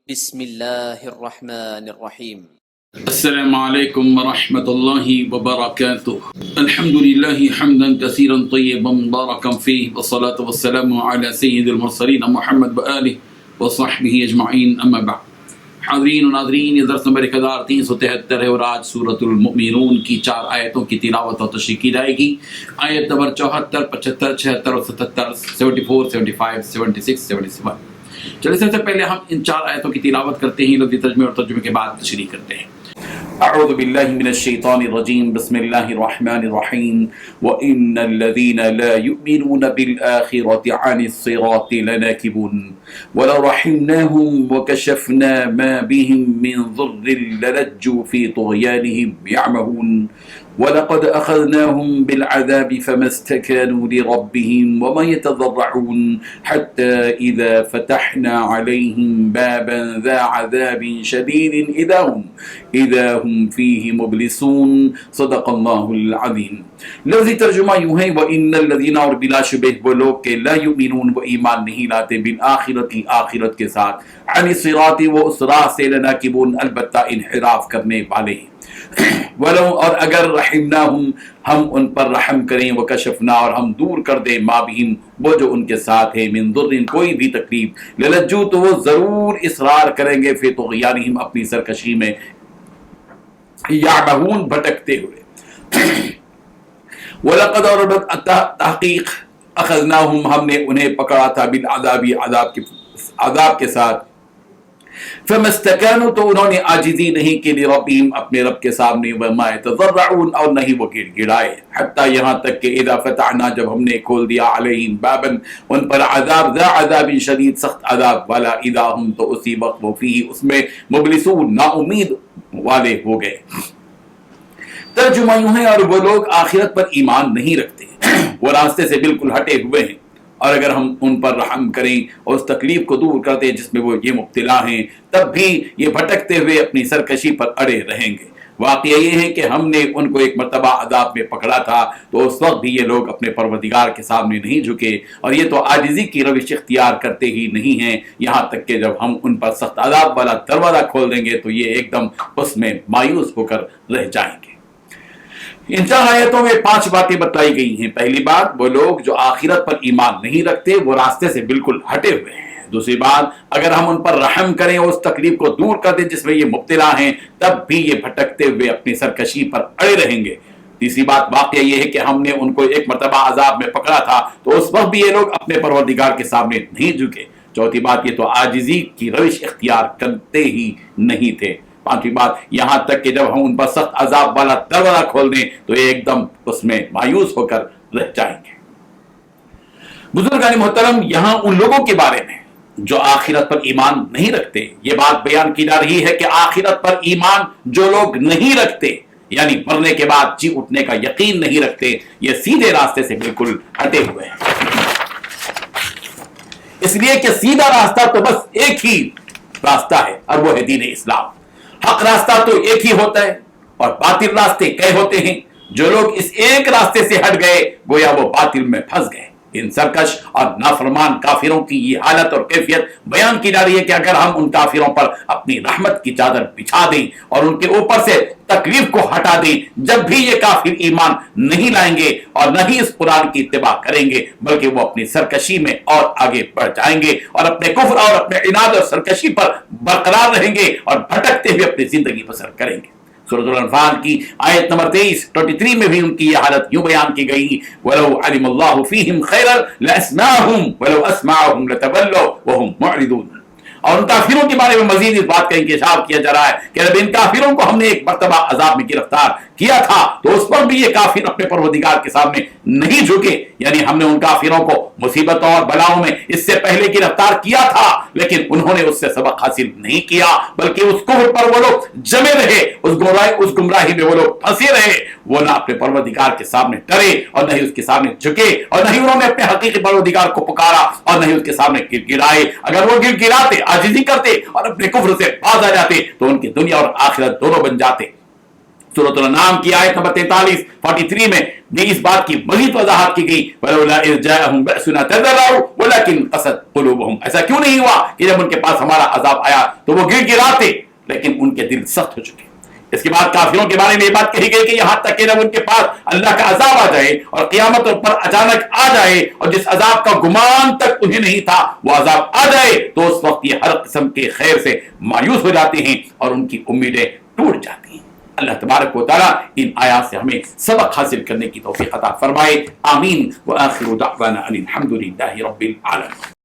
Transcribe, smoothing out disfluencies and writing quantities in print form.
بسم اللہ الرحمن الرحیم۔ السلام علیکم ورحمۃ اللہ وبرکاتہ۔ الحمد للہ حمدا کثیرا طیبا مبارکا فیہ والصلاة والسلام علی سید المرسلین محمد وآلہ وصحبہ اجمعین، اما بعد۔ حاضرین و ناظرین، یہ درس نمبر 1373 ہے اور آج سورۃ المؤمنون کی 4 آیتوں کی تلاوت اور تشریح کی جائے گی۔ آیت نمبر 74، 75، 76 اور 77، 74، 75، 76، 77۔ چلے سب سے پہلے ہم ان 4 آیتوں کی تلاوت کرتے ہیں، لفظی ترجمے اور ترجمے کے بعد تشریح کرتے ہیں۔ اعوذ باللہ من الشیطان الرجیم، بسم اللہ الرحمن الرحیم۔ وَإِنَّ الَّذِينَ لَا يُؤْمِنُونَ بِالْآخِرَةِ عَنِ الصِّرَاطِ لَنَاكِبُونَ وَلَوْ رَحِمْنَاهُمْ وَكَشَفْنَا مَا بِهِمْ مِنْ ضُرٍّ لَلَجُّوا فِي طُغْيَانِهِمْ يَعْمَهُونَ وَلَقَدْ أَخَذْنَاهُمْ بِالْعَذَابِ فَمَا اسْتَكَانُوا لِرَبِّهِمْ وَمَا يَتَضَرَّعُونَ حَتَّى إِذَا فَتَحْنَا عَلَيْهِمْ بَابًا ذَا عَذَابٍ شَدِيدٍ إِذَا هُمْ فِيهِ مُبْلِسُونَ۔ صدق اللہ العظیم۔ لفظی ترجمہ یوں ہے، وَإِنَّ الَّذِينَ، اور بلا شبہ وہ لوگ کہ لا یؤمنون، وہ ایمان نہیں لاتے، بالآخرت، آخرت کے ساتھ، عن الصراط، وہ اس راہ سے، لناکبون، البتہ انحراف کرنے والے ہیں۔ ولو، اور اگر، رحمناہم، ہم ان پر رحم کریں، وکشفنا، اور ہم دور کر دیں، ما بہم، وہ جو ان کے ساتھ ہے، من ضر، کوئی بھی تکلیف، للجو، تو وہ ضرور اصرار کریں گے، فی طغیانہم، اپنی سرکشی میں، یعمہون، بھٹکتے ہوئے۔ وَلَقَدْ، اور تحقیق، اخذناہم، ہم نے انہیں پکڑا تھا، بالعذاب، عذاب کے ساتھ، فَمَا اسْتَكَانُوا، تو انہوں نے عاجزی نہیں کی، لِرَبِّهِمْ، اپنے رب کے سامنے، وَمَا يَتَضَرَّعُونَ، اور نہیں وہ گڑ گڑائے، حتیٰ یہاں تک کہ اذا فتحنا، جب ہم نے کھول دیا، علیہم بابًا، ان پر عذاب، ذا عذاب شدید، سخت عذاب والا، اذا ہم، تو اسی وقت وہ فیہ، اس میں، مبلسون، نا امید والے ہو گئے۔ ترجمہ یوں ہے، اور وہ لوگ آخرت پر ایمان نہیں رکھتے، وہ راستے سے بالکل ہٹے ہوئے ہیں، اور اگر ہم ان پر رحم کریں اور اس تکلیف کو دور کر دیں جس میں وہ یہ مبتلا ہیں، تب بھی یہ بھٹکتے ہوئے اپنی سرکشی پر اڑے رہیں گے۔ واقعہ یہ ہے کہ ہم نے ان کو ایک مرتبہ عذاب میں پکڑا تھا، تو اس وقت بھی یہ لوگ اپنے پروردگار کے سامنے نہیں جھکے، اور یہ تو عاجزی کی روش اختیار کرتے ہی نہیں ہیں، یہاں تک کہ جب ہم ان پر سخت عذاب والا دروازہ کھول دیں گے تو یہ ایک دم اس میں مایوس ہو کر رہ جائیں گے۔ ان 4 آیتوں میں 5 باتیں بتائی گئی ہیں۔ پہلی بات، وہ لوگ جو آخرت پر ایمان نہیں رکھتے، وہ راستے سے بالکل ہٹے ہوئے ہیں۔ دوسری بات، اگر ہم ان پر رحم کریں اور اس تکلیف کو دور کر دیں جس میں یہ مبتلا ہیں، تب بھی یہ بھٹکتے ہوئے اپنی سرکشی پر اڑے رہیں گے۔ تیسری بات، واقعہ یہ ہے کہ ہم نے ان کو ایک مرتبہ عذاب میں پکڑا تھا، تو اس وقت بھی یہ لوگ اپنے پروردگار کے سامنے نہیں جھکے۔ چوتھی بات، یہ تو عاجزی کی روش اختیار کرتے ہی نہیں تھے۔ پانچویں بات، یہاں تک کہ جب ہم ان پر سخت عذاب والا دروازہ کھول دیں تو یہ ایک دم اس میں مایوس ہو کر رہ جائیں گے۔ بزرگان محترم، یہاں ان لوگوں کے بارے میں جو آخرت پر ایمان نہیں رکھتے، یہ بات بیان کی جا رہی ہے کہ آخرت پر ایمان جو لوگ نہیں رکھتے، یعنی مرنے کے بعد جی اٹھنے کا یقین نہیں رکھتے، یہ سیدھے راستے سے بالکل ہٹے ہوئے ہیں۔ اس لیے کہ سیدھا راستہ تو بس ایک ہی راستہ ہے، اور وہ ہے دین اسلام۔ حق راستہ تو ایک ہی ہوتا ہے، اور باطل راستے کئی ہوتے ہیں۔ جو لوگ اس ایک راستے سے ہٹ گئے، گویا وہ باطل میں پھنس گئے۔ ان سرکش اور نافرمان کافروں کی یہ حالت اور کیفیت بیان کی جا رہی ہے کہ اگر ہم ان کافروں پر اپنی رحمت کی چادر بچھا دیں اور ان کے اوپر سے تکلیف کو ہٹا دیں، جب بھی یہ کافر ایمان نہیں لائیں گے اور نہ ہی اس قرآن کی اتباع کریں گے، بلکہ وہ اپنی سرکشی میں اور آگے بڑھ جائیں گے اور اپنے کفر اور اپنے عناد اور سرکشی پر برقرار رہیں گے اور بھٹکتے ہوئے اپنی زندگی بسر کریں گے۔ سورۃ الانفال کی آیت نمبر 23 میں بھی ان کی یہ حالت یوں بیان کی گئی، وَلَوْ عَلِمَ اللَّهُ فِيهِمْ خَيْرًا لَأَسْمَعَهُمْ وَلَوْ أَسْمَعَهُمْ لَتَوَلَّوْا وَهُمْ مُعْرِضُونَ۔ اور ان کافروں کے بارے میں مزید اس بات کا انکشاف کیا جا رہا ہے کہ جب ان کافروں کو ہم نے ایک مرتبہ عذاب میں گرفتار کیا تھا تو اس پر بھی یہ کافر اپنے پروردگار کے سامنے نہیں جھکے، یعنی ہم نے ان کافروں کو مصیبتوں اور بلاؤں میں اس سے پہلے گرفتار کیا تھا، لیکن انہوں نے اس سے سبق حاصل نہیں کیا، بلکہ اس کفر پر وہ لوگ جمے رہے، اس گمراہی میں وہ لوگ پھنسے رہے۔ وہ نہ اپنے پروردگار کے سامنے ڈرے اور نہ ہی اس کے سامنے جھکے، اور نہ ہی انہوں نے اپنے حقیقی پروردگار کو پکارا، اور نہ ہی اس کے سامنے گر گرائے۔ اگر وہ گر گراتے، عاجزی کرتے اور اپنے کفر سے باز آ جاتے تو ان کی دنیا اور آخرت دونوں بن جاتے۔ سورۃ الانعام کی آیت نمبر 43 میں بھی اس بات کی مزید وضاحت کی گئی وَلَوْلَا إِذْ جَاءَهُمْ بَأْسُنَا تَضَرَّعُوا وَلَكِنْ قَسَتْ قُلُوبُهُمْ، ایسا کیوں نہیں ہوا کہ جب ان کے پاس ہمارا عذاب آیا تو وہ گڑ گڑاتے لیکن ان کے دل سخت ہو چکے۔ اس کے بعد کافروں کے بارے میں یہ بات کہی گئی کہ یہاں تک کہ جب ان کے پاس اللہ کا عذاب آ جائے اور قیامت پر اچانک آ جائے اور جس عذاب کا گمان تک انہیں نہیں تھا وہ عذاب آ جائے تو اس وقت یہ ہر قسم کے خیر سے مایوس ہو جاتے ہیں اور ان کی امیدیں ٹوٹ جاتی ہیں۔ اللہ تبارک و تعالیٰ ان آیات سے ہمیں سبق حاصل کرنے کی توفیق عطا فرمائے، آمین۔ وآخر دعوانا ان الحمد للہ رب العالمین۔